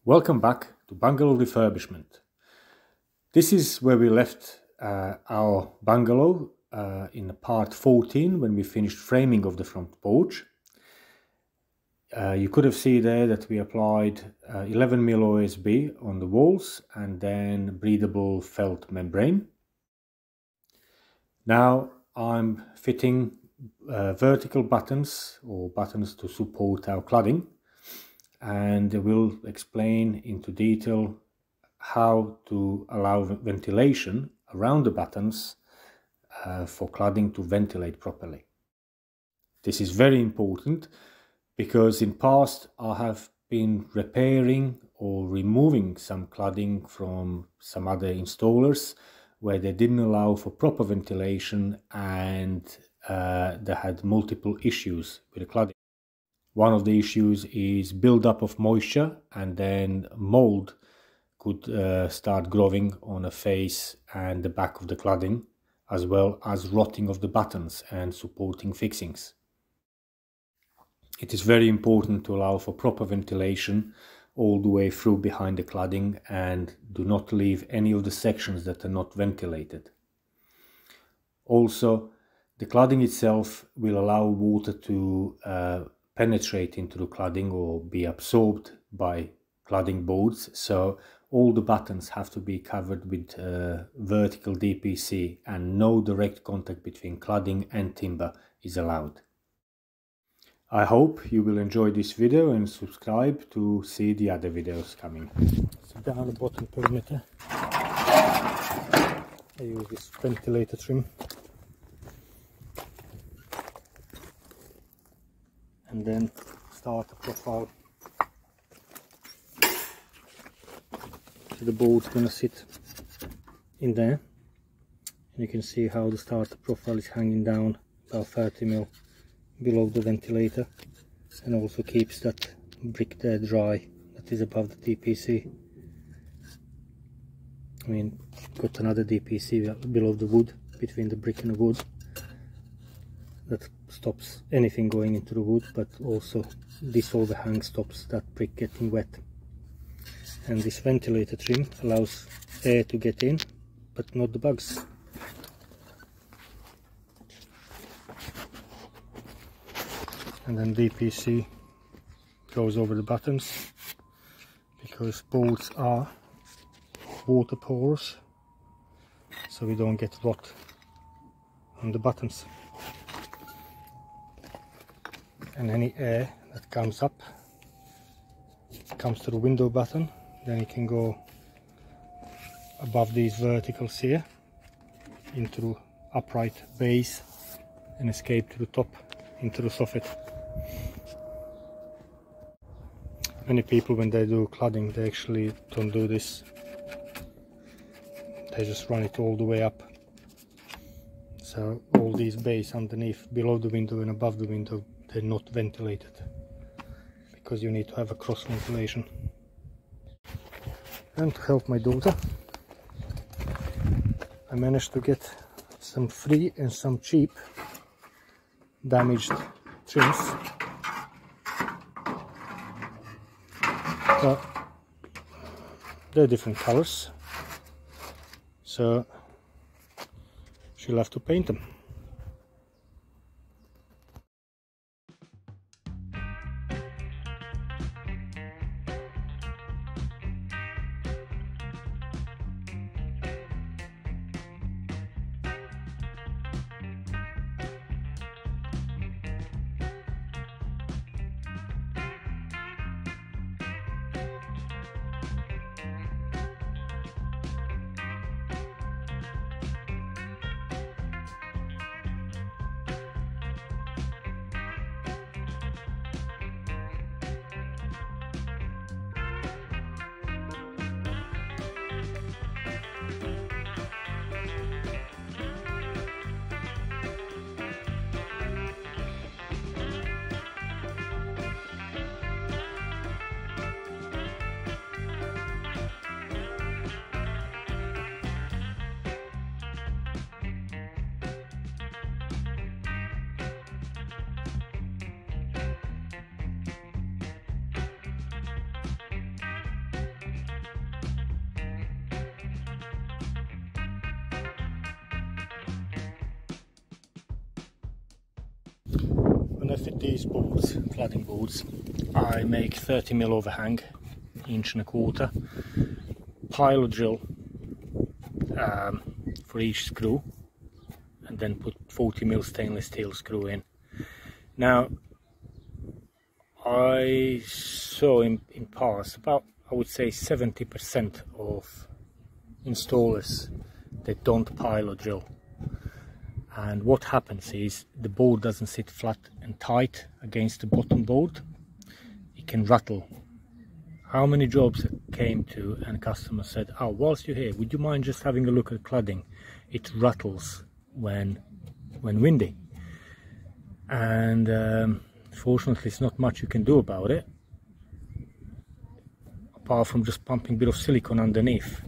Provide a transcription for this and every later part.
Welcome back to Bungalow refurbishment. This is where we left our bungalow in part 14 when we finished framing of the front porch. You could have seen there that we applied 11mm OSB on the walls and then breathable felt membrane. Now I'm fitting vertical buttons or buttons to support our cladding, and we'll explain into detail how to allow ventilation around the buttons for cladding to ventilate properly. This is very important because in past I have been repairing or removing some cladding from some other installers where they didn't allow for proper ventilation, and they had multiple issues with the cladding. One of the issues is build-up of moisture, and then mold could start growing on the face and the back of the cladding, as well as rotting of the buttons and supporting fixings. It is very important to allow for proper ventilation all the way through behind the cladding, and do not leave any of the sections that are not ventilated. Also, the cladding itself will allow water to penetrate into the cladding or be absorbed by cladding boards, so all the buttons have to be covered with vertical DPC, and no direct contact between cladding and timber is allowed. I hope you will enjoy this video and subscribe to see the other videos coming. So down the bottom perimeter I use this ventilator trim, and then start the profile. So the board's gonna sit in there, and you can see how the starter profile is hanging down about 30mm below the ventilator, and also keeps that brick there dry that is above the DPC. I mean, got another DPC below the wood, between the brick and the wood, that stops anything going into the wood, but also this overhang stops that brick getting wet. And this ventilator trim allows air to get in, but not the bugs. And then DPC goes over the buttons, because boards are water porous, so we don't get rot on the buttons. And any air that comes up comes to the window button, then it can go above these verticals here into the upright base and escape to the top into the soffit. Many people, when they do cladding, they actually don't do this. They just run it all the way up. So all these bays underneath, below the window and above the window, they're not ventilated, because you need to have a cross ventilation. And to help my daughter, I managed to get some free and some cheap damaged trims. But they're different colors, so she'll have to paint them. when I fit these boards, cladding boards, I make 30mm overhang, 1.25 inch, pilot drill for each screw, and then put 40mm stainless steel screw in. Now, I saw in past about, I would say 70% of installers, they don't pilot drill, and what happens is the board doesn't sit flat and tight against the bottom board. It can rattle. How many jobs came to and customer said, oh, whilst you're here, would you mind just having a look at cladding? It rattles when windy, and fortunately there's not much you can do about it apart from just pumping a bit of silicone underneath.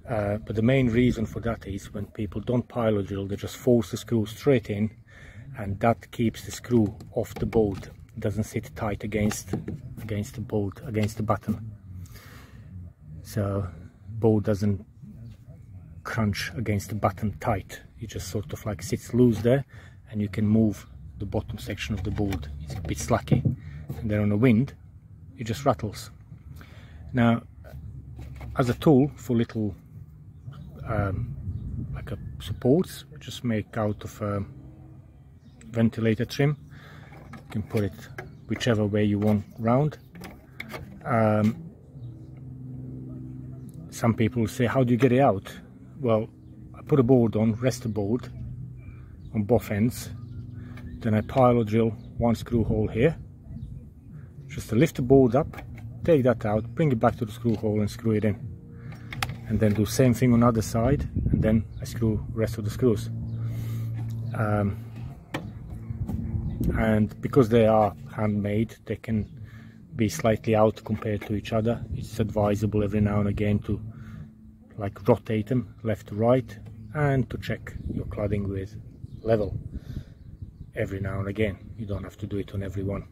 But the main reason for that is when people don't pilot drill, they just force the screw straight in, and that keeps the screw off the board. It doesn't sit tight against the board, against the button. So board doesn't crunch against the button tight. It just sort of like sits loose there, and you can move the bottom section of the board. It's a bit slacky, and then on the wind it just rattles. Now, as a tool for little like a supports, just make out of ventilator trim. You can put it whichever way you want round. Some people say, how do you get it out? Well, I put a board on, rest the board on both ends, then I pilot drill one screw hole here, just to lift the board up, take that out, bring it back to the screw hole and screw it in, and then do same thing on the other side, and then I screw the rest of the screws. And because they are handmade, they can be slightly out compared to each other. It's advisable every now and again to like rotate them left to right, and to check your cladding with level every now and again. You don't have to do it on every one.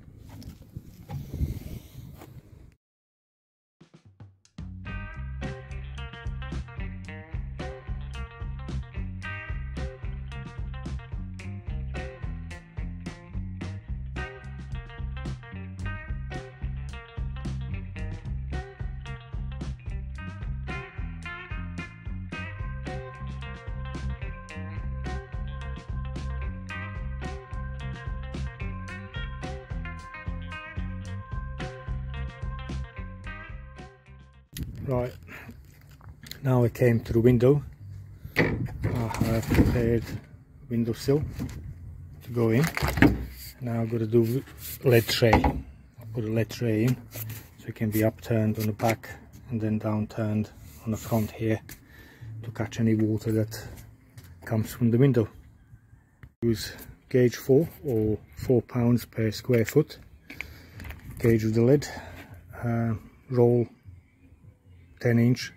Right, now I came to the window. I have prepared windowsill to go in. Now I'm going to do lead tray. I'll put a lead tray in so it can be upturned on the back and then downturned on the front here to catch any water that comes from the window. Use gauge 4 or 4 pounds per square foot gauge of the lead. Roll 10 inch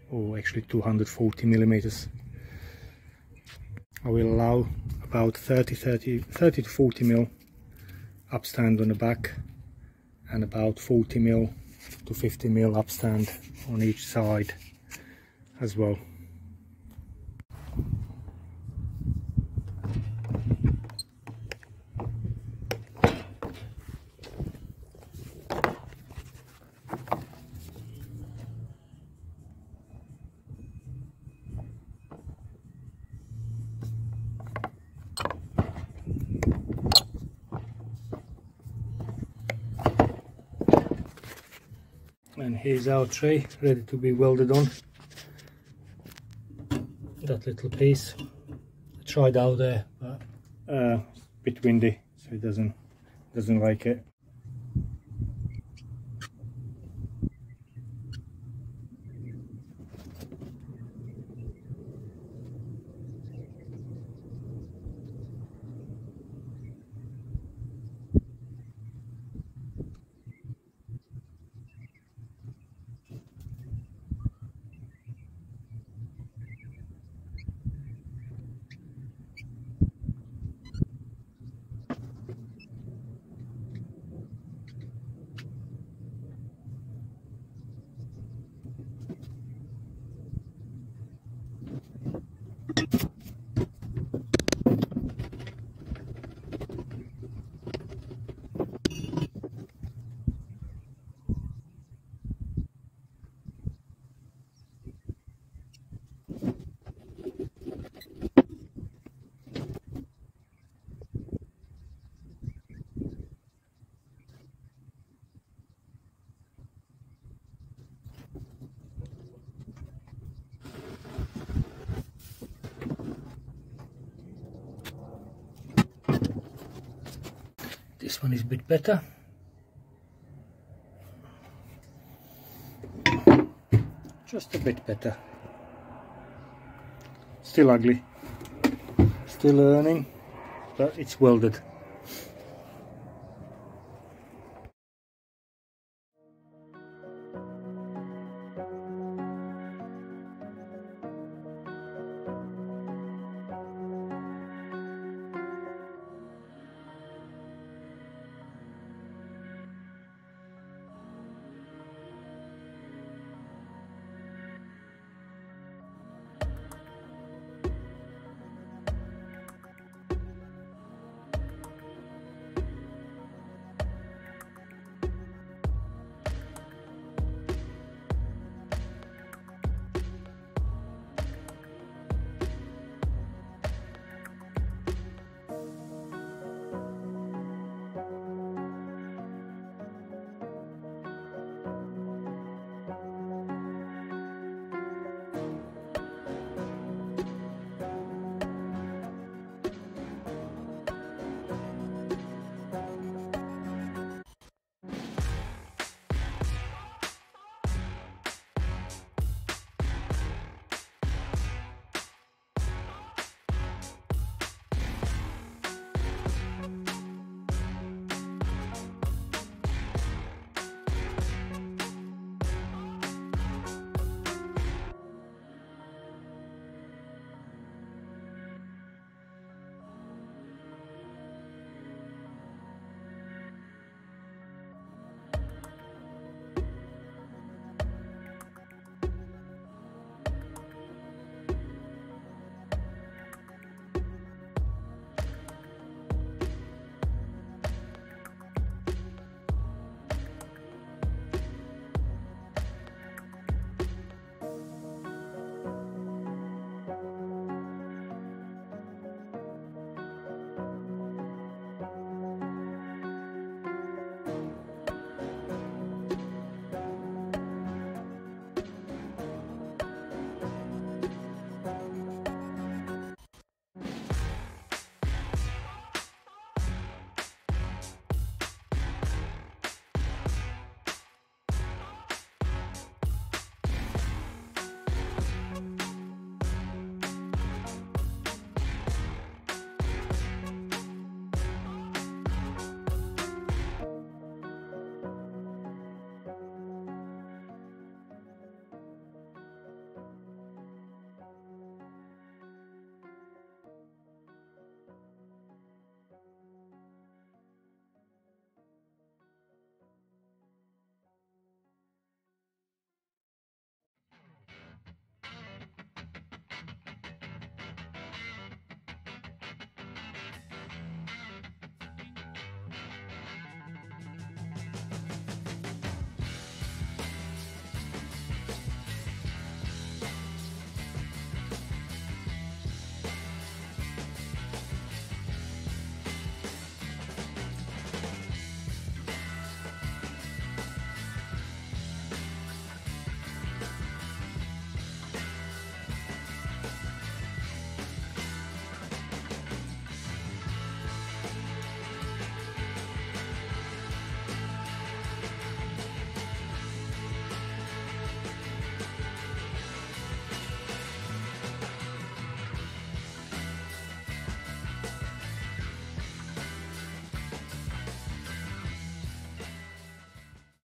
or actually 240 millimeters. I will allow about 30 to 40 mil upstand on the back, and about 40 mil to 50 mil upstand on each side as well. And here's our tray ready to be welded on. That little piece, I tried out there, but it's a bit windy, so it doesn't like it. This one is a bit better. Just a bit better. Still ugly. Still earning, but it's welded.